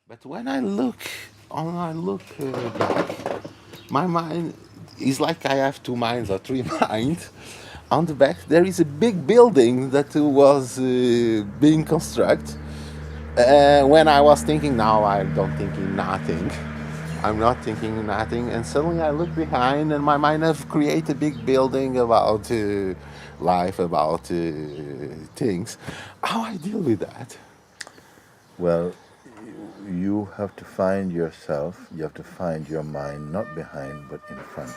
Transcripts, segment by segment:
But when I look back, my mind is like I have two minds or three minds. On the back, there is a big building that was being constructed. When I was thinking, now I don't thinking nothing. I'm not thinking nothing, and suddenly I look behind, and my mind have created a big building about life, about things. How I deal with that? Well, you have to find yourself, you have to find your mind not behind but in front.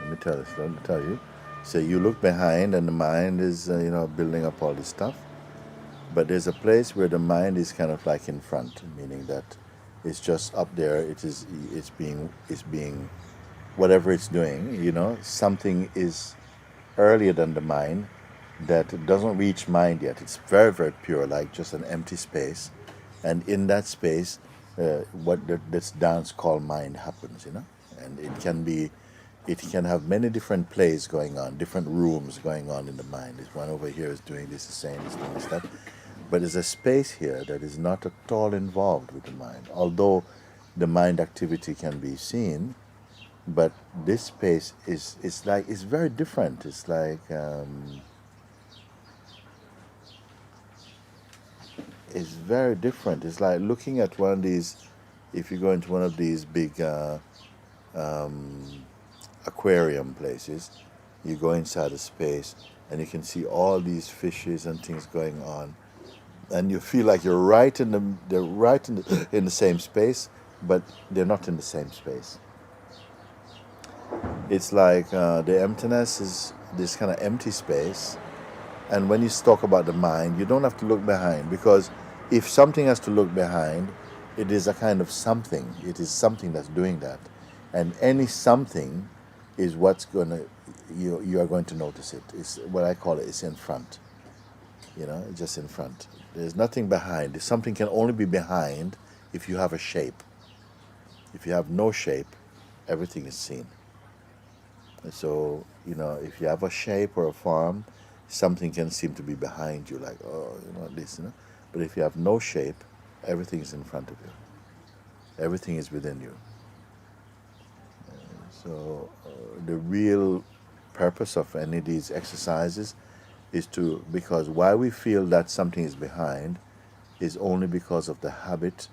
Let me tell you. So you look behind and the mind is, building up all this stuff. But there's a place where the mind is kind of like in front, meaning that it's just up there. It's being whatever it's doing. Something is earlier than the mind that doesn't reach mind yet. It's very very pure, like just an empty space, and in that space, this dance called mind happens. And it can have many different plays going on, different rooms going on in the mind. This one over here is doing this, is saying this, doing this, that. But there's a space here that is not at all involved with the mind, although the mind activity can be seen. But this space is very different. It's like it's very different. It's like looking at one of these. If you go into one of these big aquarium places, you go inside a space and you can see all these fishes and things going on, and you feel like you're right in the they're right in the same space, but they're not in the same space. It's like the emptiness is this kind of empty space. And when you talk about the mind, you don't have to look behind, because if something has to look behind, it is a kind of something. It is something that's doing that. And any something is what's going to, you are going to notice it. It's what I call it, it's in front. It's just in front. There's nothing behind. Something can only be behind if you have a shape. If you have no shape, everything is seen. And so, if you have a shape or a form, something can seem to be behind you, like, oh, this. But if you have no shape, everything is in front of you. Everything is within you. So, the real purpose of any of these exercises is because why we feel that something is behind is only because of the habit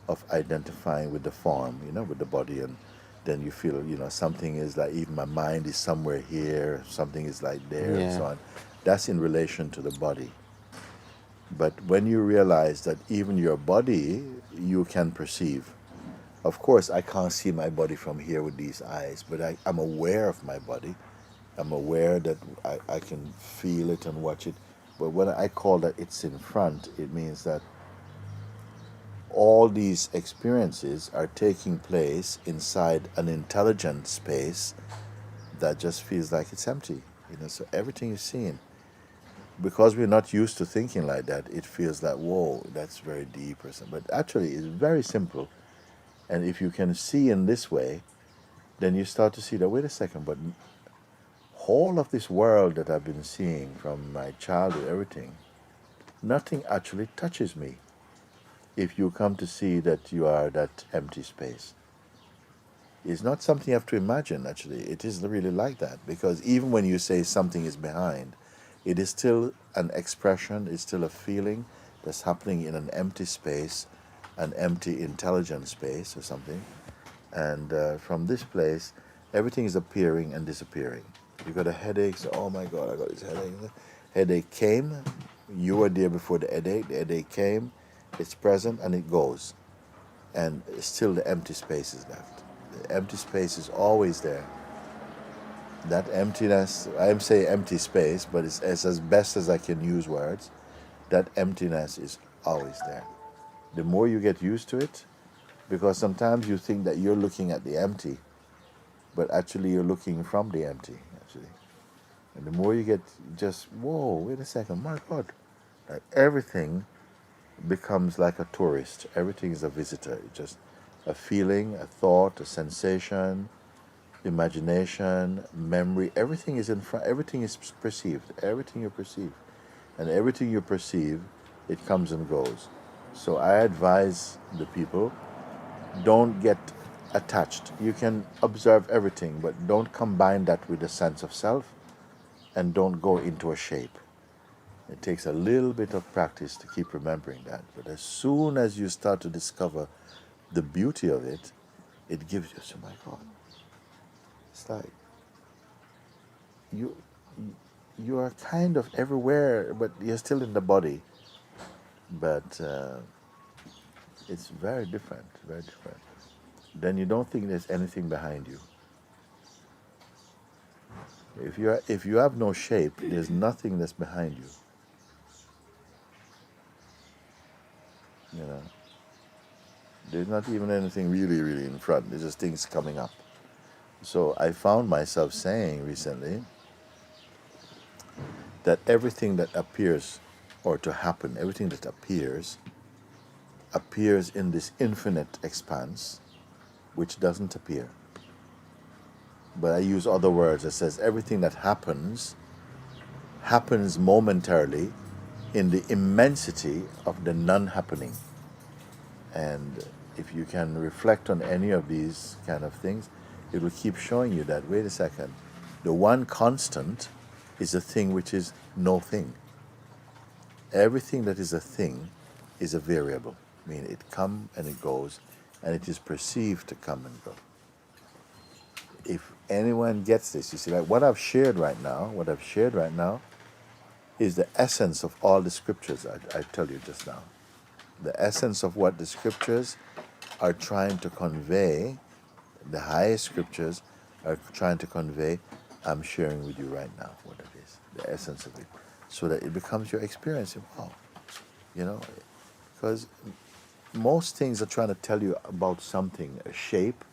of identifying with the form, with the body, and then you feel, something is like, even my mind is somewhere here, something is like there, and Yeah. so on. That's in relation to the body. But when you realize that even your body, you can perceive. Of course, I can't see my body from here with these eyes, but I'm aware of my body. I'm aware that I can feel it and watch it. But when I call that it's in front, it means that all these experiences are taking place inside an intelligent space that just feels like it's empty. So everything is seen. Because we're not used to thinking like that, it feels like, whoa, that's very deep or something. But actually, it's very simple. And if you can see in this way, then you start to see that, wait a second, but whole of this world that I've been seeing from my childhood, everything, nothing actually touches me if you come to see that you are that empty space. It's not something you have to imagine, actually. It is really like that. Because even when you say something is behind, it is still an expression, it's still a feeling that's happening in an empty space, an empty intelligent space or something. And from this place, everything is appearing and disappearing. You got a headache, so, oh my God, I got this headache. Headache came, you were there before the headache came, it's present and it goes. And still the empty space is left. The empty space is always there. That emptiness, I'm saying empty space, but it's as best as I can use words, that emptiness is always there. The more you get used to it, because sometimes you think that you're looking at the empty, but actually you're looking from the empty, actually. And the more you get just, whoa, wait a second, my God. Like everything becomes like a tourist. Everything is a visitor. It's just a feeling, a thought, a sensation, imagination, memory. Everything is in front. Everything is perceived. Everything you perceive. And everything you perceive, it comes and goes. So I advise the people, don't get attached. You can observe everything, but don't combine that with a sense of self, and don't go into a shape. It takes a little bit of practice to keep remembering that. But as soon as you start to discover the beauty of it, it gives you, oh my God, it's like you you are kind of everywhere, but you're still in the body. But it's very different, very different. Then you don't think there's anything behind you. If you have no shape, there's nothing that's behind you. You know, there's not even anything really, really in front. There's just things coming up. So I found myself saying recently that everything that appears or to happen, everything that appears in this infinite expanse, which doesn't appear. But I use other words that says everything that happens momentarily in the immensity of the non-happening. And if you can reflect on any of these kind of things, it will keep showing you that, wait a second, the one constant is a thing which is no thing. Everything that is a thing is a variable, meaning it comes and it goes, and it is perceived to come and go. If anyone gets this, you see, like what I've shared right now is the essence of all the scriptures I tell you just now. The essence of what the scriptures are trying to convey, the highest scriptures are trying to convey, I'm sharing with you right now what it is, the essence of it, so that it becomes your experience. Wow, you know, because most things are trying to tell you about something, a shape,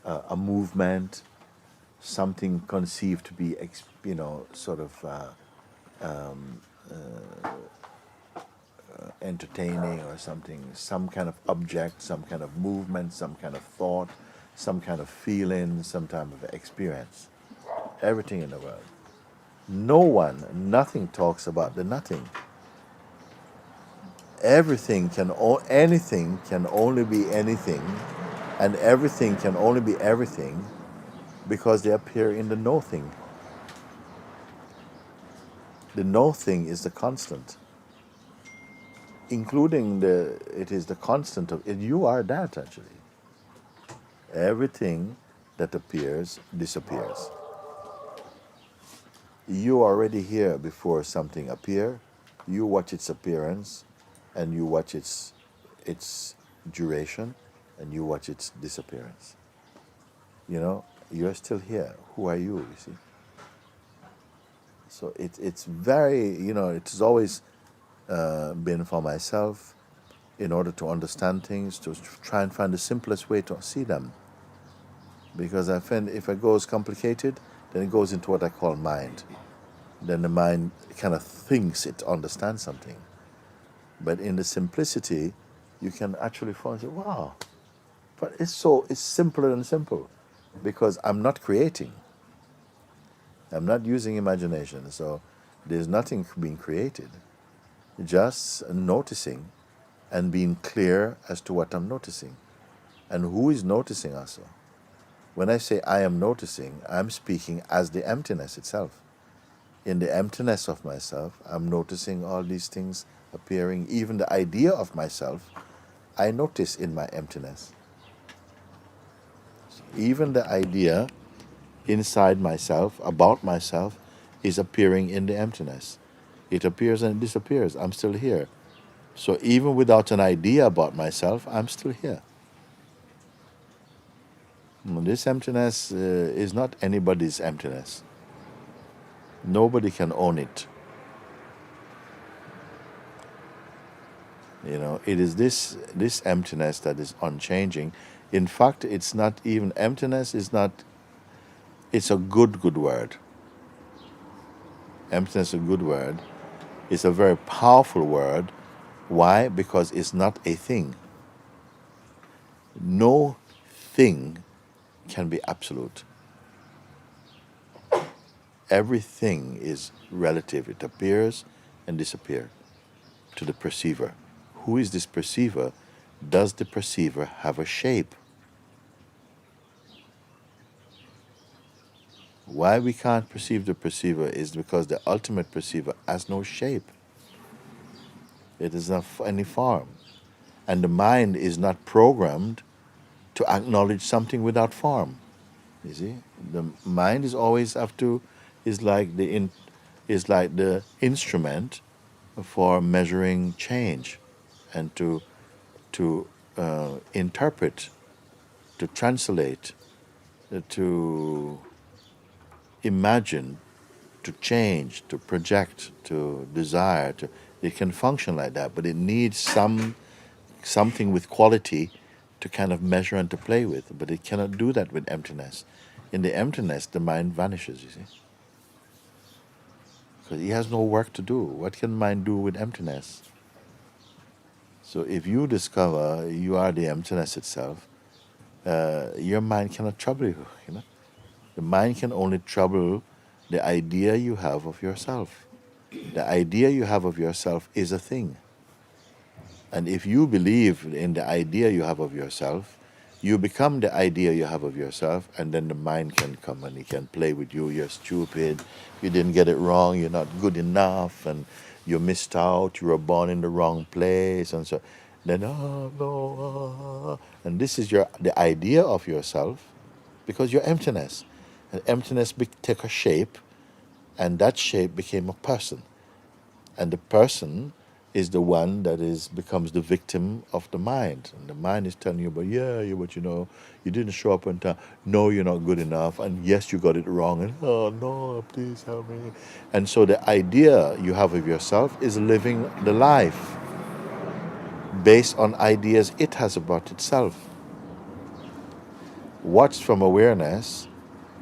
a movement, something conceived to be, sort of entertaining or something, some kind of object, some kind of movement, some kind of thought, some kind of feeling, some type of experience. Everything in the world. Nothing talks about the nothing. Anything can only be anything, and everything can only be everything because they appear in the no thing. The no thing is the constant, including it is the constant of it. You are that actually. Everything that appears disappears. You are already here before something appear. You watch its appearance, and you watch its duration, and you watch its disappearance. You know, you're still here. Who are you? You see. So it's very, it's always been for myself, in order to understand things, to try and find the simplest way to see them. Because I find if it goes complicated, then it goes into what I call mind. Then the mind kind of thinks it understands something. But in the simplicity, you can actually find, wow, but it's simpler than simple, because I'm not creating. I'm not using imagination, so there's nothing being created. Just noticing and being clear as to what I'm noticing. And who is noticing also? When I say I am noticing, I'm speaking as the emptiness itself. In the emptiness of myself, I'm noticing all these things appearing. Even the idea of myself, I notice in my emptiness. Even the idea inside myself, about myself, is appearing in the emptiness. It appears and it disappears. I'm still here. So even without an idea about myself, I'm still here. This emptiness is not anybody's emptiness. Nobody can own it. It is this emptiness that is unchanging. In fact, it's not even emptiness. It's a good word. Emptiness is a good word. It's a very powerful word. Why? Because it's not a thing. No thing can be absolute. Everything is relative. It appears and disappears to the perceiver, who is this perceiver? Does the perceiver have a shape? Why we can't perceive the perceiver is because the ultimate perceiver has no shape. It is not any form. And the mind is not programmed to acknowledge something without form. You see? The mind is always is like the instrument for measuring change and to interpret, to translate, to imagine, to change, to project, to desire. It can function like that, but it needs something with quality to kind of measure and to play with. But it cannot do that with emptiness. In the emptiness, the mind vanishes, you see. Because he has no work to do. What can mind do with emptiness? So if you discover you are the emptiness itself, your mind cannot trouble you, you know. The mind can only trouble the idea you have of yourself. The idea you have of yourself is a thing. And if you believe in the idea you have of yourself, you become the idea you have of yourself, and then the mind can come and it can play with you. You're stupid, you didn't get it wrong, you're not good enough, and you missed out, you were born in the wrong place, and so then, and this is the idea of yourself, because you're emptiness. And emptiness took a shape, and that shape became a person. And the person is the one that becomes the victim of the mind. And the mind is telling you, but you didn't show up on time. No, you're not good enough. And yes, you got it wrong. And oh no, please help me. And so the idea you have of yourself is living the life based on ideas it has about itself. Watched from awareness,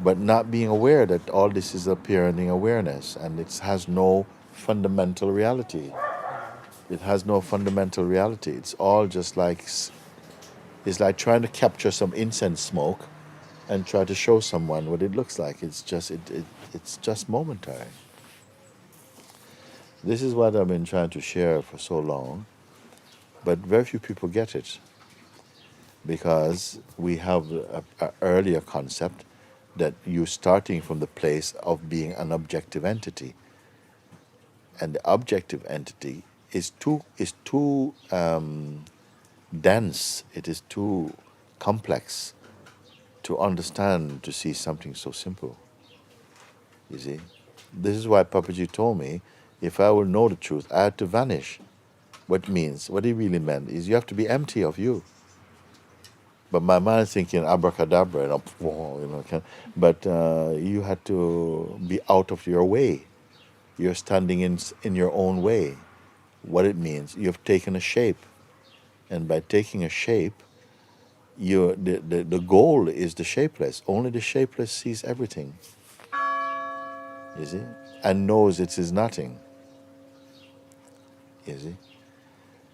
but not being aware that all this is appearing in awareness, and it has no fundamental reality. It has no fundamental reality. It's all just it's like trying to capture some incense smoke and try to show someone what it looks like. It's just momentary. This is what I've been trying to share for so long, but very few people get it, because we have an earlier concept that you're starting from the place of being an objective entity, and the objective entity is too dense. It is too complex to understand, to see something so simple. You see, this is why Papaji told me, if I will know the truth, I had to vanish. What he really meant is you have to be empty of you. But my mind is thinking abracadabra, but you had to be out of your way. You're standing in your own way. What it means, you have taken a shape. And by taking a shape, the goal is the shapeless. Only the shapeless sees everything. You see? And knows it is nothing. You see?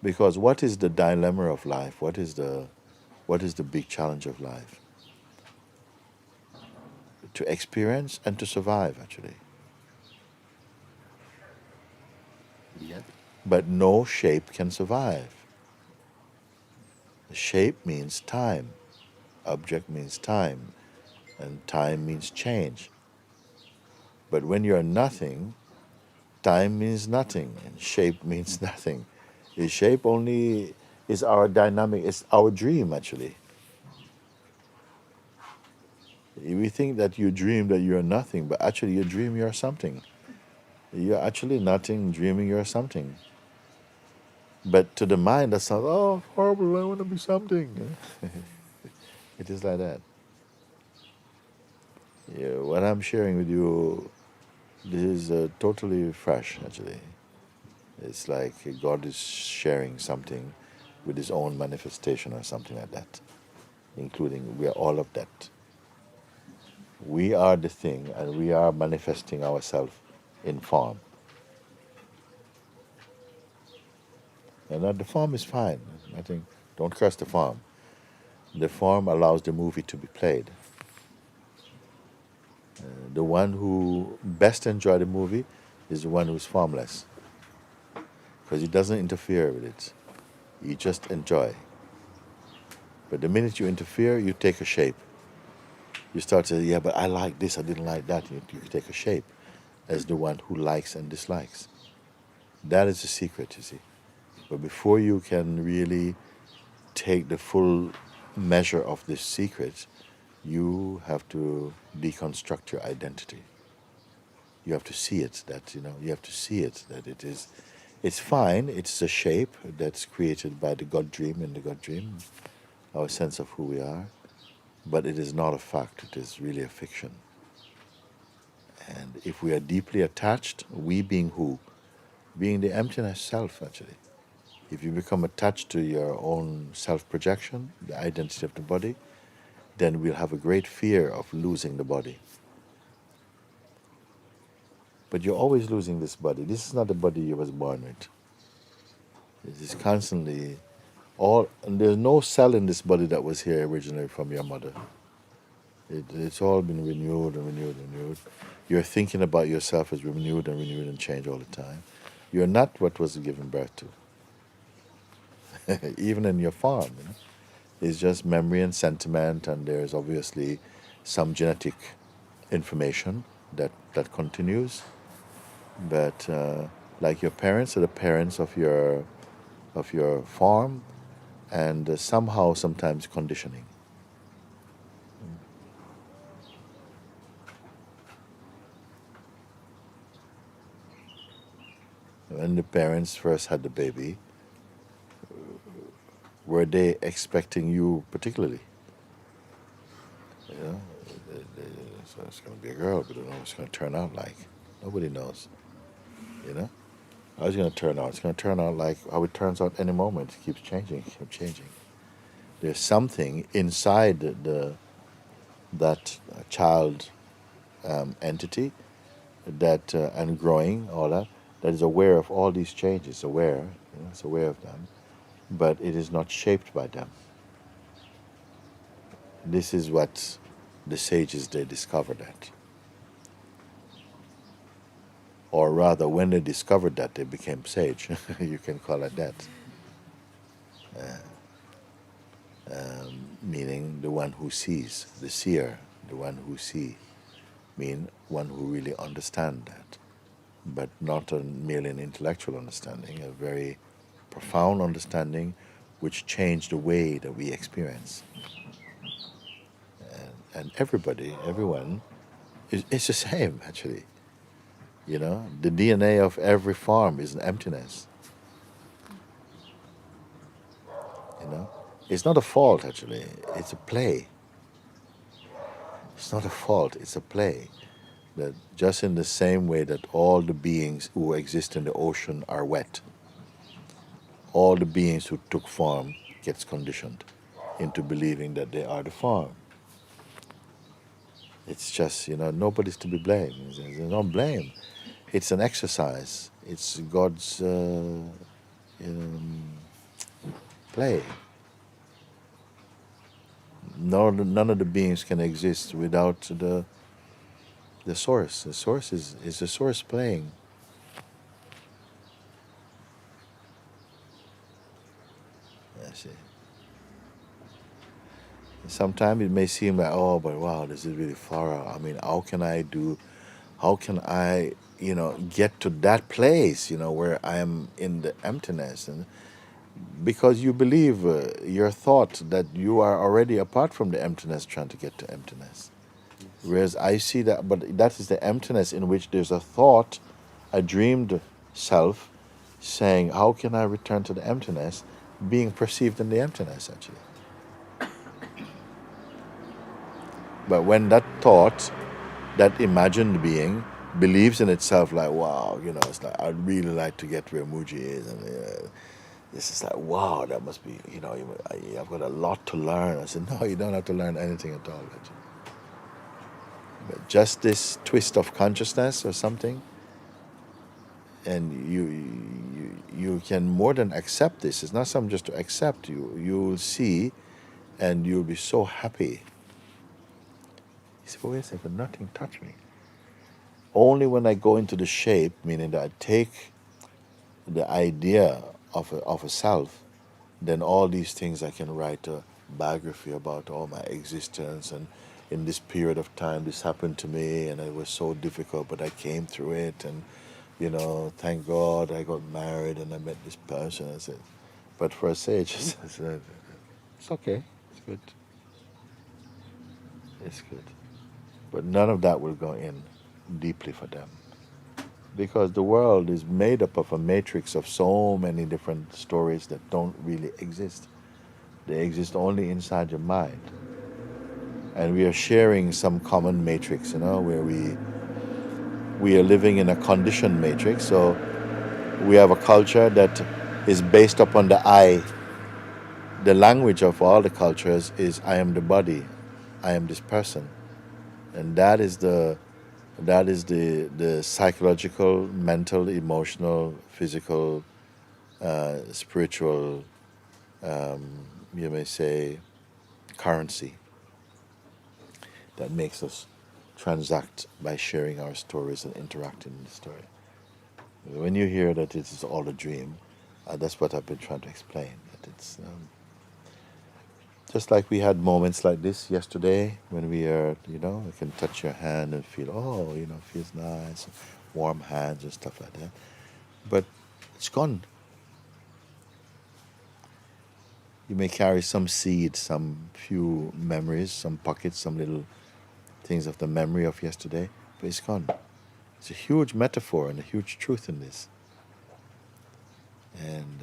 Because what is the dilemma of life? What is the big challenge of life? To experience and to survive, actually. Yeah. But no shape can survive. Shape means time. Object means time. And time means change. But when you're nothing, time means nothing, and shape means nothing. The shape only is our dynamic, it's our dream, actually. We think that you dream that you're nothing, but actually you dream you're something. You're actually nothing, dreaming you're something. But to the mind, that sounds, oh, horrible, I want to be something. It is like that. Yeah, what I'm sharing with you, this is totally fresh, actually. It's like God is sharing something with his own manifestation or something like that, including we are all of that. We are the thing, and we are manifesting ourselves in form. And that the form is fine. I think, don't curse the form. The form allows the movie to be played. The one who best enjoys the movie is the one who's formless, because it doesn't interfere with it. You just enjoy. But the minute you interfere, you take a shape. You start to say, yeah, but I like this, I didn't like that. You take a shape as the one who likes and dislikes. That is the secret, you see. But before you can really take the full measure of this secret, you have to deconstruct your identity. You have to see it, you have to see it, that it's fine, it's a shape that's created by the God dream in the God dream, our sense of who we are, but it is not a fact, it is really a fiction. And if we are deeply attached, we being who? Being the emptiness self, actually. If you become attached to your own self-projection, the identity of the body, then we'll have a great fear of losing the body. But you're always losing this body. This is not the body you was born with. It is constantly and there's no cell in this body that was here originally from your mother. It's all been renewed and renewed and renewed. Your thinking about yourself is renewed and changed all the time. You're not what was given birth to. Even in your form, it's just memory and sentiment, and there's obviously some genetic information that continues. But like your parents are the parents of your form, and somehow sometimes conditioning. When the parents first had the baby, were they expecting you particularly? So it's going to be a girl, but I don't know what it's going to turn out like. Nobody knows. How it's going to turn out? It's going to turn out like how it turns out any moment. It keeps changing, There's something inside that child entity that and growing, all that is aware of all these changes, it's aware of them, but it is not shaped by them. This is what the sages, they discovered that. Or rather, when they discovered that, they became sage. You can call it that. Meaning the one who sees, the seer, the one who see, mean one who really understand that, but not merely an intellectual understanding, a very profound understanding which changed the way that we experience. And everyone is the same, actually. The DNA of every form is an emptiness. It's not a fault, actually. It's a play. It's not a fault, it's a play. That just in the same way that all the beings who exist in the ocean are wet, all the beings who took form gets conditioned into believing that they are the form. It's just, nobody's to be blamed. There's no blame. It's an exercise. It's God's play. None of the beings can exist without the source. The source is the source playing. I see. Sometimes it may seem like, oh, but wow, this is really far out. I mean, how can I get to that place, where I am in the emptiness? And because you believe your thought that you are already apart from the emptiness trying to get to emptiness. Yes. Whereas I see that, but that is the emptiness in which there's a thought, a dreamed self, saying, how can I return to the emptiness, being perceived in the emptiness, actually. But when that thought, that imagined being, believes in itself like, wow, it's like, I'd really like to get where Mooji is. And this is like, wow, that must be, I've got a lot to learn. I said, no, you don't have to learn anything at all. But just this twist of consciousness or something, and you can more than accept this. It's not something just to accept. You'll see, and you'll be so happy. He said, wait a second, nothing touched me. Only when I go into the shape, meaning that I take the idea of a self then all these things I can write a biography about all my existence, and in this period of time this happened to me and it was so difficult, but I came through it, and thank God I got married and I met this person. I said, but for a sage, it's okay, it's good, it's good. But none of that will go in deeply for them, because the world is made up of a matrix of so many different stories that don't really exist. They exist only inside your mind. And we are sharing some common matrix, where we are living in a conditioned matrix. So we have a culture that is based upon the I. The language of all the cultures is I am the body, I am this person. And that is the psychological, mental, emotional, physical, spiritual, you may say, currency that makes us transact by sharing our stories and interacting in the story. When you hear that it is all a dream, that's what I've been trying to explain. That it's just like we had moments like this yesterday when we are, you can touch your hand and feel, oh, it feels nice, warm hands and stuff like that. But it's gone. You may carry some seeds, some few memories, some pockets, some little things of the memory of yesterday, but it's gone. It's a huge metaphor and a huge truth in this. And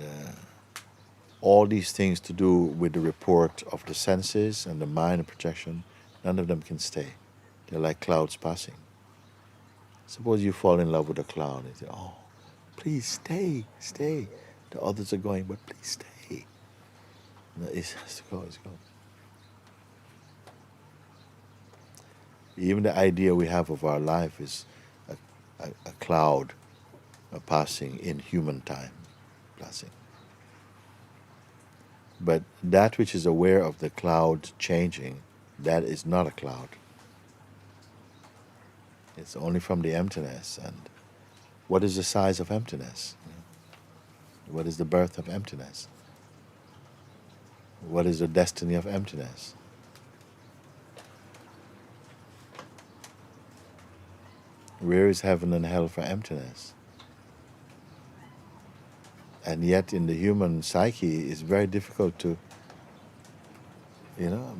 all these things to do with the report of the senses and the mind and projection, none of them can stay. They're like clouds passing. Suppose you fall in love with a cloud and say, oh, please stay, stay. The others are going, but please stay. No, it has to go, it's gone. Even the idea we have of our life is a cloud passing in human time, passing. But that which is aware of the cloud changing, that is not a cloud. It's only from the emptiness. And what is the size of emptiness? What is the birth of emptiness? What is the destiny of emptiness? Where is heaven and hell for emptiness? And yet in the human psyche it's very difficult to,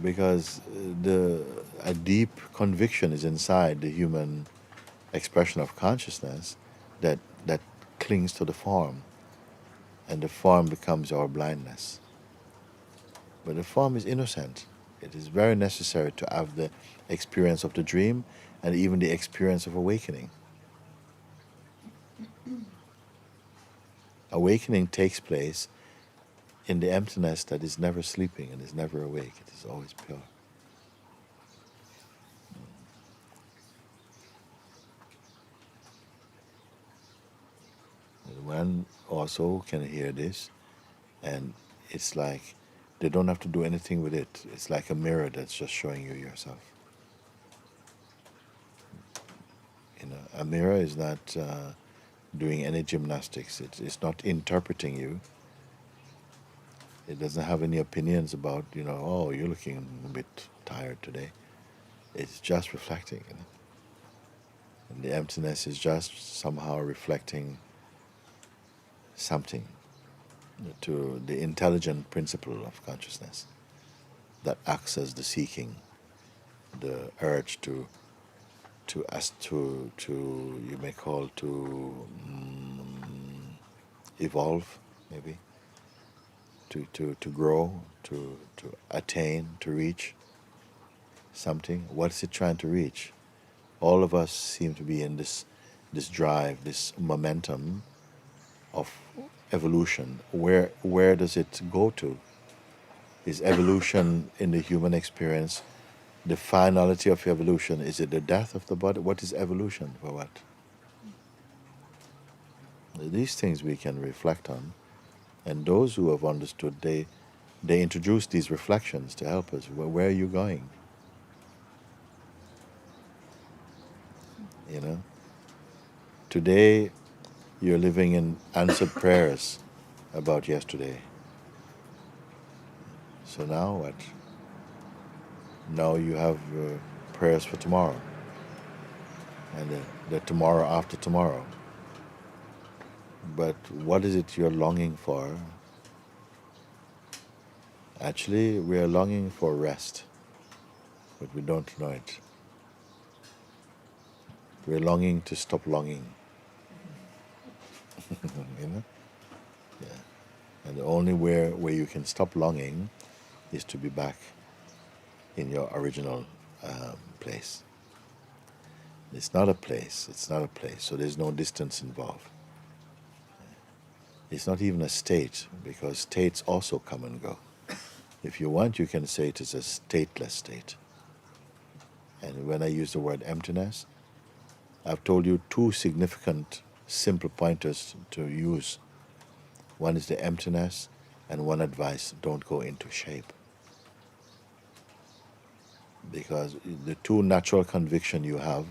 because a deep conviction is inside the human expression of consciousness that clings to the form, and the form becomes our blindness. But the form is innocent. It is very necessary to have the experience of the dream and even the experience of awakening. Awakening takes place in the emptiness that is never sleeping and is never awake. It is always pure. And one also can hear this, and it's like they don't have to do anything with it. It's like a mirror that's just showing you yourself. A mirror is not doing any gymnastics. It's not interpreting you. It doesn't have any opinions about, oh, you're looking a bit tired today. It's just reflecting. And the emptiness is just somehow reflecting something to the intelligent principle of consciousness that acts as the seeking, the urge to you may call to evolve, maybe, to grow, to attain, to reach something. What is it trying to reach? All of us seem to be in this drive, this momentum of evolution. Where does it go to? Is evolution in the human experience the finality of evolution? Is it the death of the body? What is evolution for what? These things we can reflect on, and those who have understood, they introduce these reflections to help us. Where are you going? Today you're living in answered prayers about yesterday. So now what? Now you have prayers for tomorrow, and the tomorrow after tomorrow. But what is it you're longing for? Actually, we are longing for rest, but we don't know it. We're longing to stop longing. You know? Yeah. And the only where you can stop longing is to be back in your original place. It's not a place, so there's no distance involved. It's not even a state, because states also come and go. If you want, you can say it is a stateless state. And when I use the word emptiness, I've told you two significant, simple pointers to use. One is the emptiness, and one advice: don't go into shape. Because the two natural conviction you have,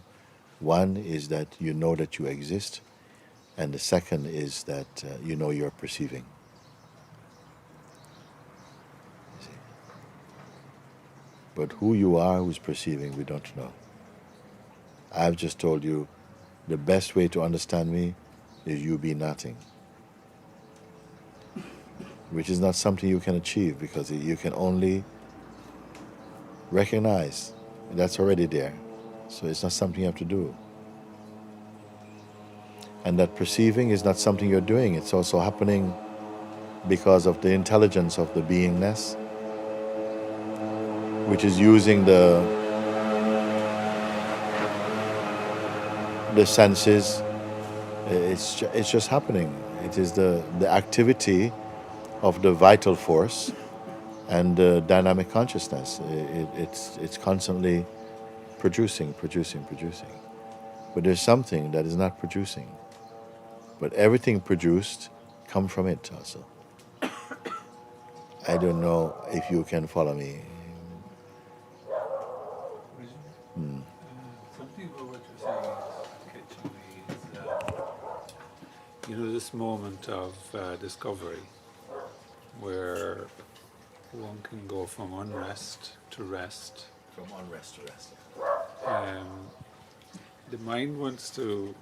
one is that you know that you exist, and the second is that you know you're perceiving. You see? But who you are, who's perceiving, we don't know. I've just told you the best way to understand me is you be nothing, which is not something you can achieve, because you can only recognize that's already there. So it's not something you have to do. And that perceiving is not something you're doing. It's also happening because of the intelligence of the beingness, which is using the senses. It's just happening. It is the activity of the vital force and the dynamic consciousness. It's constantly producing. But there's something that is not producing. But everything produced comes from it also. I don't know if you can follow me. Something about what you're saying is catching me is, this moment of discovery, where one can go from unrest to rest. From unrest to rest. The mind wants to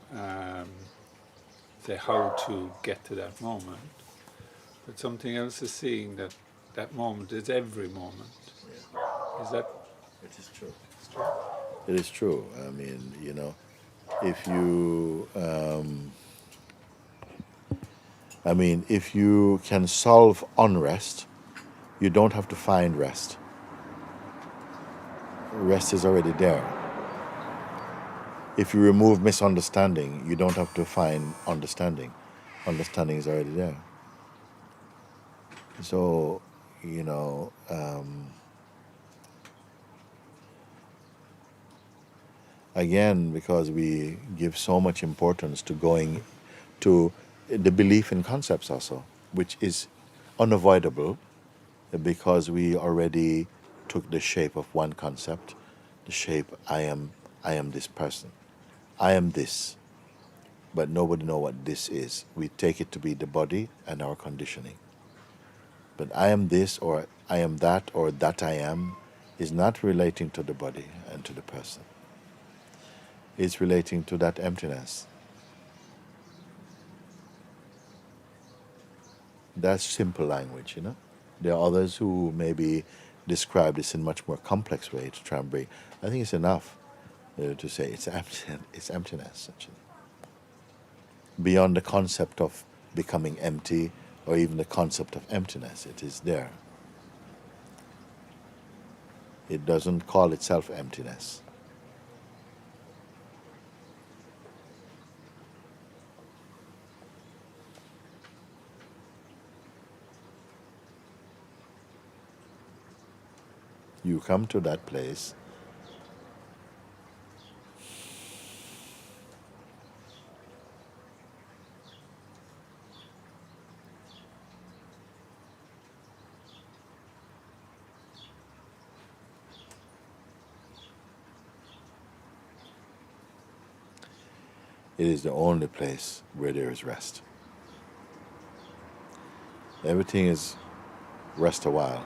say how to get to that moment, but something else is seeing that that moment is every moment. Yeah. Is that? It is true. It's true. It is true. I mean, if you can solve unrest, you don't have to find rest. Rest is already there. If you remove misunderstanding, you don't have to find understanding. Understanding is already there. So, again, because we give so much importance to going to the belief in concepts also, which is unavoidable, because we already took the shape of one concept, the shape I am this person. I am this, but nobody knows what this is. We take it to be the body and our conditioning. But I am this, or I am that, or that I am, is not relating to the body and to the person. It's relating to that emptiness. That's simple language, There are others who maybe describe this in a much more complex way to try and bring. I think it's enough to say it's emptiness, actually. Beyond the concept of becoming empty, or even the concept of emptiness, it is there. It doesn't call itself emptiness. You come to that place, it is the only place where there is rest. Everything is rest a while.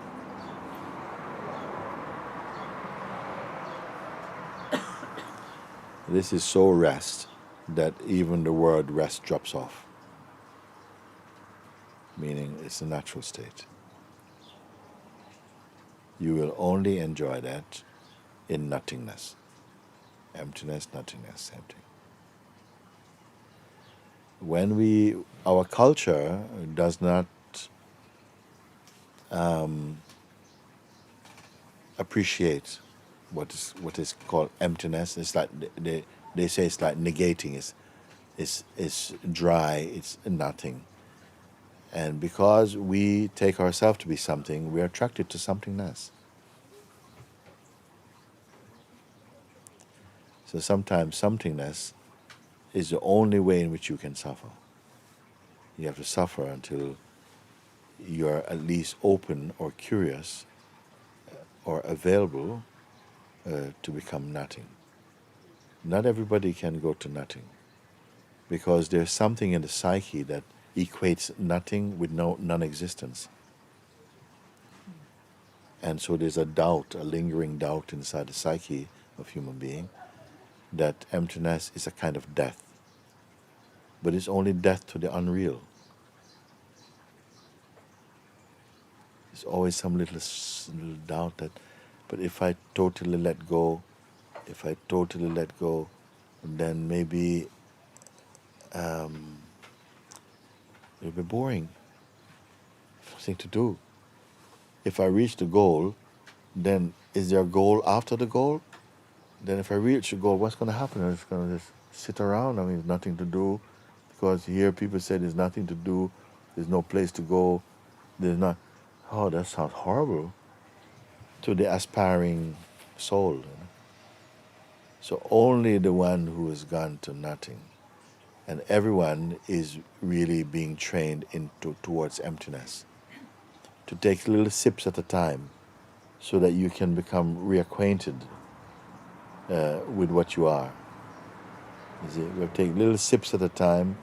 This is so rest that even the word rest drops off, meaning it's a natural state. You will only enjoy that in nothingness. Emptiness, nothingness, empty. When our culture does not appreciate what is called emptiness, it's like they say it's like negating, it's dry, it's nothing. And because we take ourselves to be something, we are attracted to somethingness. So sometimes somethingness is the only way in which you can suffer. You have to suffer until you're at least open or curious or available to become nothing. Not everybody can go to nothing, because there's something in the psyche that equates nothing with non-existence. And so there's a doubt, a lingering doubt inside the psyche of human being that emptiness is a kind of death. But it's only death to the unreal. There's always some little doubt that, but if I totally let go, then maybe it'll be boring. Nothing to do. If I reach the goal, then is there a goal after the goal? Then if I reach the goal, what's going to happen? I'm just going to just sit around. I mean, there's nothing to do. Because here people say there's nothing to do, there's no place to go, there's not. Oh, that sounds horrible to the aspiring soul. You know? So only the one who has gone to nothing, and everyone is really being trained towards emptiness, to take little sips at a time, so that you can become reacquainted with what you are. You see, we have to take little sips at a time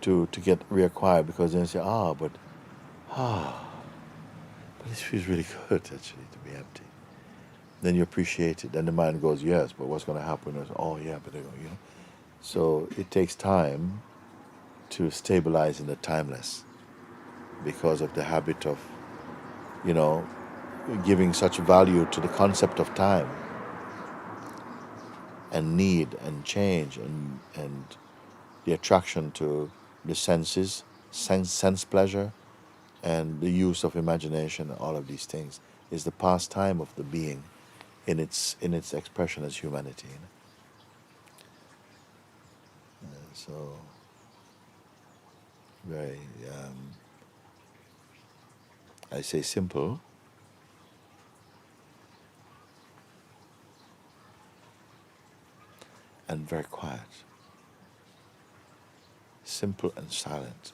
to get reacquired, because then you say, but this feels really good actually to be empty. Then you appreciate it. Then the mind goes, yes, but what's going to happen? But you know. So it takes time to stabilize in the timeless, because of the habit of, giving such value to the concept of time and need and change and the attraction to the senses, sense pleasure, and the use of imagination. All of these things is the pastime of the being in its expression as humanity. So very, I say simple, and very quiet. Simple and silent.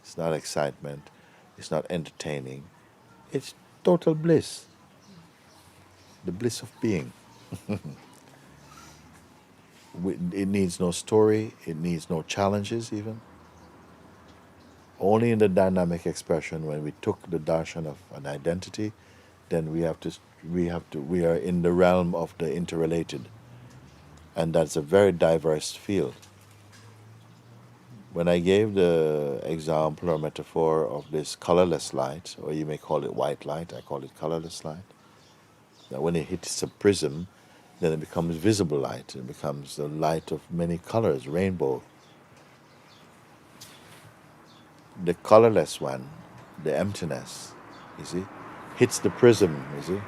It's not excitement, it's not entertaining, it's total bliss. The bliss of being. It needs no story, it needs no challenges even. Only in the dynamic expression, when we took the darshan of an identity, then we are in the realm of the interrelated. And that's a very diverse field. When I gave the example or metaphor of this colorless light, or you may call it white light, I call it colorless light. Now when it hits a prism, then it becomes visible light. It becomes the light of many colors, rainbow. The colorless one, the emptiness, you see, hits the prism, you see,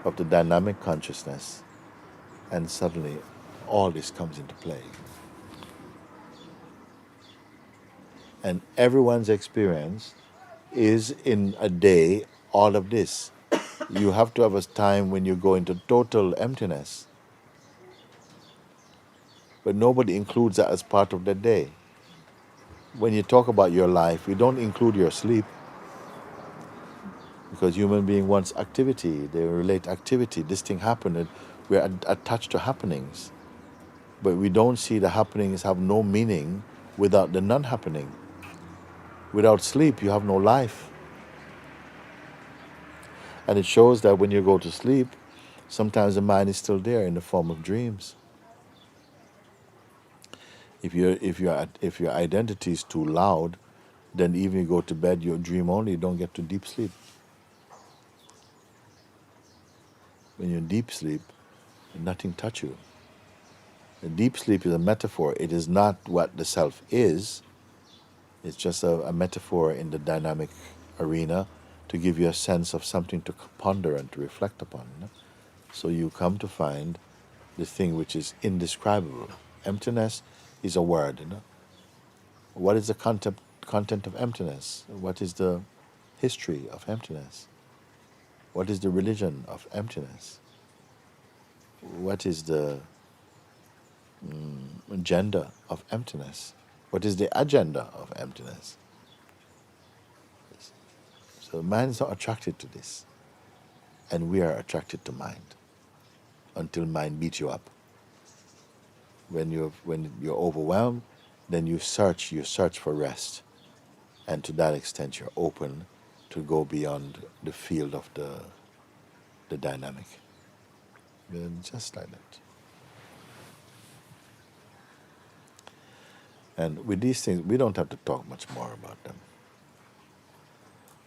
of the dynamic consciousness, and suddenly all this comes into play. And everyone's experience is in a day all of this. You have to have a time when you go into total emptiness. But nobody includes that as part of the day. When you talk about your life, you don't include your sleep. Because human being wants activity. They relate activity. This thing happened. We're attached to happenings. But we don't see the happenings have no meaning without the non-happening. Without sleep, you have no life. And it shows that when you go to sleep, sometimes the mind is still there in the form of dreams. If your identity is too loud, then even you go to bed, you dream only, you don't get to deep sleep. When you're in deep sleep, nothing touch you. A deep sleep is a metaphor. It is not what the self is. It's just a metaphor in the dynamic arena to give you a sense of something to ponder and to reflect upon. So you come to find the thing which is indescribable. Emptiness is a word. What is the content of emptiness? What is the history of emptiness? What is the religion of emptiness? What is the agenda of emptiness? What is the agenda of emptiness? So mind is not attracted to this. And we are attracted to mind until mind beats you up. When you're overwhelmed, then you search for rest. And to that extent you're open to go beyond the field of the dynamic. And just like that. And with these things, we don't have to talk much more about them.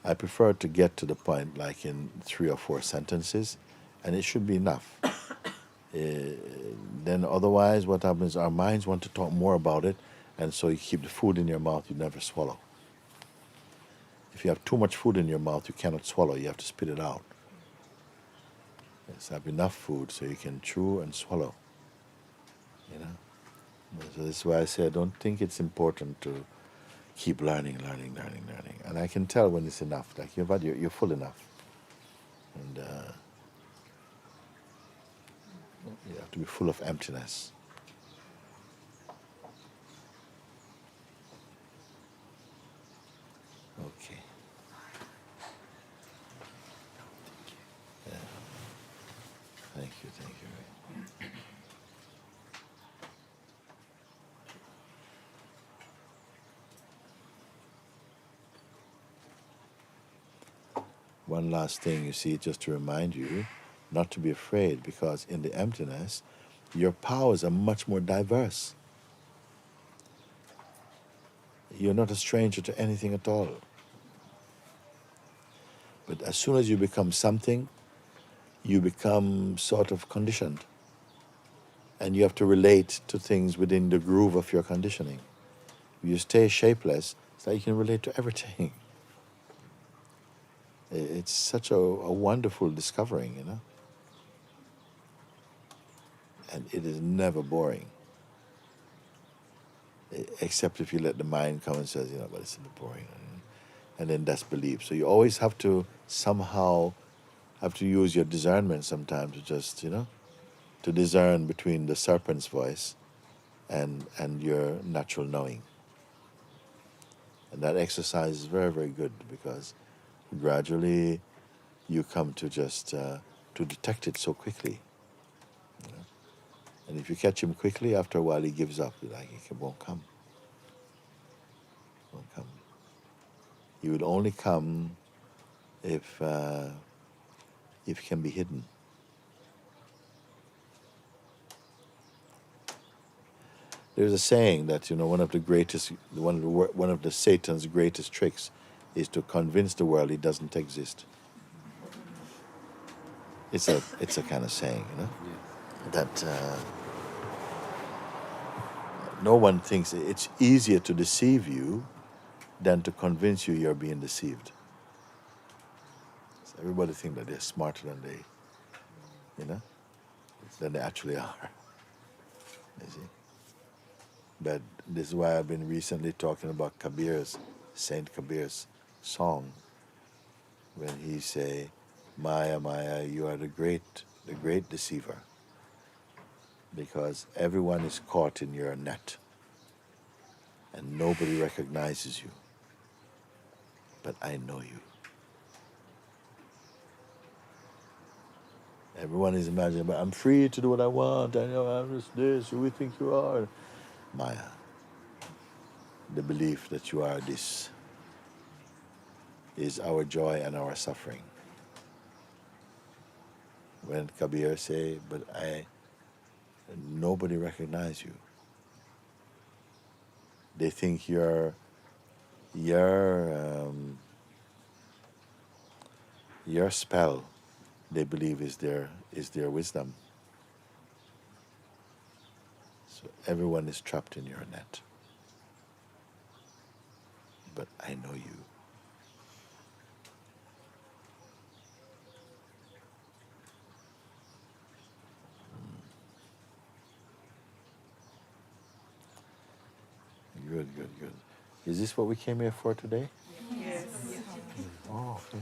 I prefer to get to the point like in 3 or 4 sentences, and it should be enough. Then otherwise what happens, our minds want to talk more about it, and so you keep the food in your mouth, you never swallow. If you have too much food in your mouth, you cannot swallow, you have to spit it out. Yes, have enough food so you can chew and swallow. So this is why I say I don't think it's important to keep learning. And I can tell when it's enough, like you're full enough. And you have to be full of emptiness. Okay. Yeah. Thank you. One last thing, you see, just to remind you not to be afraid, because in the emptiness, your powers are much more diverse. You're not a stranger to anything at all. But as soon as you become something, you become sort of conditioned. And you have to relate to things within the groove of your conditioning. If you stay shapeless, it's like you can relate to everything. It's such a wonderful discovering, And it is never boring. Except if you let the mind come and says, but it's a bit boring. And then that's belief. So you always have to somehow have to use your discernment sometimes to just, to discern between the serpent's voice and your natural knowing. And that exercise is very, very good, because gradually you come to just to detect it so quickly. And if you catch him quickly, after a while he gives up. Like, he won't come. Won't come. He will only come if it can be hidden. There's a saying that one of the Satan's greatest tricks is to convince the world he doesn't exist. It's a kind of saying, that no one thinks it's easier to deceive you than to convince you you're being deceived. So everybody thinks that they're smarter than they actually are. You see? But this is why I've been recently talking about Saint Kabir's song, when he say, Maya, Maya, you are the great deceiver, because everyone is caught in your net and nobody recognizes you, but I know you. Everyone is imagining, but I'm free to do what I want, I know I'm just this, who we think you are. Maya, the belief that you are this is our joy and our suffering. when Kabir say, but nobody recognize you. They think your spell, they believe is their wisdom. So everyone is trapped in your net. But I know you. Good, good, good. Is this what we came here for today? Yes. Oh, okay.